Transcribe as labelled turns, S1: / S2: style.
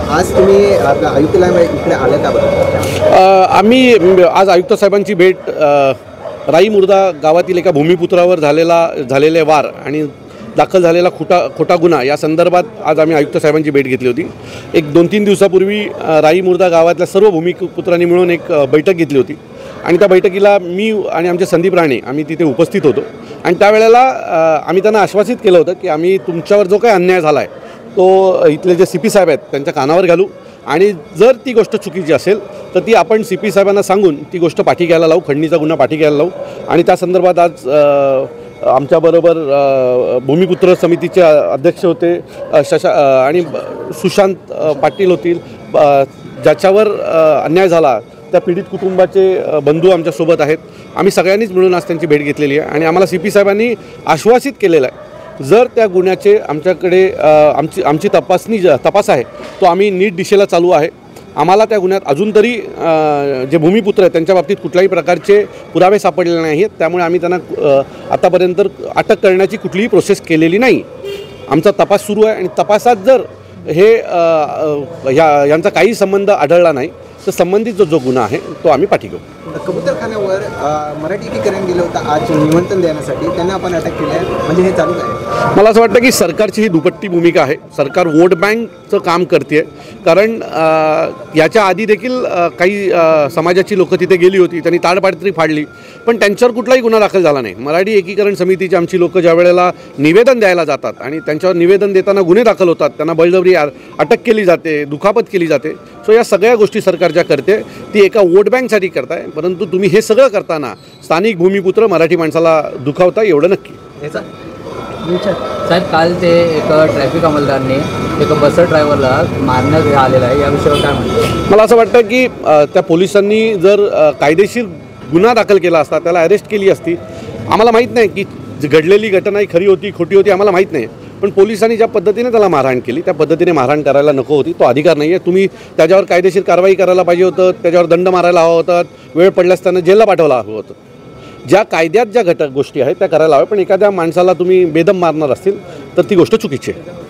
S1: आज तुम्ही आपल्या आयुक्तालय इकडे आले का बरं?
S2: आम्ही आज आयुक्त साहेबांची भेट राई मुर्दा गावातील एका भूमिपुत्रावर झालेले वार आणि दाखल झालेला खोटा गुन्हा या संदर्भात आज आम्ही आयुक्त साहेबांची भेट घेतली होती। एक 2-3 दिवसापूर्वी राई मुर्दा गावातल्या सर्व भूमिपुत्रांनी मिळून एक बैठक घेतली होती आणि त्या बैठकीला मी आणि आमचे संदीप राणे आम्ही तिथे उपस्थित होतो आणि त्यावेळेला आम्ही त्यांना आश्वासित केलं होतं की आम्ही तुमच्यावर जो काही अन्याय झाला आहे तो इथले जे CP साहेब आहेत त्यांच्या कानावर घालू आणि जर ती गोष्ट चुकीची असेल तर ती आपण CP साहेबांना सांगून ती गोष्ट पाठी घ्यायला लावू, खंडणीचा गुन्हा पाठी घ्यायला लावू। आणि त्या संदर्भात आज आमच्याबरोबर भूमिपुत्र समितीचे अध्यक्ष होते आणि सुशांत पाटील होतील, ज्याच्यावर अन्याय झाला त्या पीडित कुटुंबाचे बंधू आमच्यासोबत आहेत। आम्ही सगळ्यांनीच मिळून आज त्यांची भेट घेतलेली आहे आणि आम्हाला CP साहेबांनी आश्वासित केलेलं आहे जर त्या गुन्ह्याचे आमच्याकडे आमची तपास आहे तो आम्ही नीट दिशेला चालू आहे। आम्हाला त्या गुन्ह्यात अजून तरी जे भूमिपुत्र आहेत त्यांच्या बाबतीत कुठल्याही प्रकारचे पुरावे सापडलेले नाही आहेत, त्यामुळे आम्ही त्यांना आतापर्यंत अटक करण्याची कुठलीही प्रोसेस केलेली नाही। आमचा तपास सुरू आहे आणि तपासात जर हे यांचा काही संबंध आढळला नाही तर संबंधित जो गुन्हा आहे तो आम्ही पाठी घेऊ।
S1: कबूतरखान्यावर मराठी एकीकरण गेलं होतं आज निमंत्रण देण्यासाठी, त्यांना आपण अटक केली आहे, म्हणजे हे चालू आहे?
S2: मला असं वाटतं की सरकारची ही दुपट्टी भूमिका आहे। सरकार वोट बँकचं काम करते, कारण याच्या आधी देखील काही समाजाची लोकं तिथे गेली होती, त्यांनी ताडपात्री फाडली पण त्यांच्यावर कुठलाही गुन्हा दाखल झाला नाही। मराठी एकीकरण समितीची आमची लोकं ज्या वेळेला निवेदन द्यायला जातात आणि त्यांच्यावर निवेदन देताना गुन्हे दाखल होतात, त्यांना बळजबरी अटक केली जाते, दुखापत केली जाते। सो या सगळ्या गोष्टी सरकार ज्या करते ती एका वोट बँकसाठी करताय, परंतु तुम्ही हे सगळं करताना स्थानिक भूमिपुत्र मराठी माणसाला दुखावता एवढं नक्की।
S3: साहेब, काल ते एक ट्रॅफिक अंमलदारांनी एक बस ड्रायव्हरला मारण्यात आलेला आहे, या विषयावर काय म्हणतो?
S2: मला असं वाटतं की त्या पोलिसांनी जर कायदेशीर गुन्हा दाखल केला असता, त्याला अरेस्ट केली असती। आम्हाला माहीत नाही की घडलेली घटना ही खरी होती खोटी होती, आम्हाला माहीत नाही, पण पोलिसांनी ज्या पद्धतीने त्याला मारहाण केली त्या पद्धतीने मारहाण करायला नको होती, तो अधिकार नाही आहे। तुम्ही त्याच्यावर कायदेशीर कारवाई करायला पाहिजे होतं, त्याच्यावर दंड मारायला हवा होता, वेळ पडल्यास त्यांना जेलला पाठवायला हवं होतं। ज्या कायद्यात ज्या गोष्टी आहेत त्या करायला हव्या, पण एखाद्या माणसाला तुम्ही बेदम मारणार असतील तर ती गोष्ट चुकीची आहे।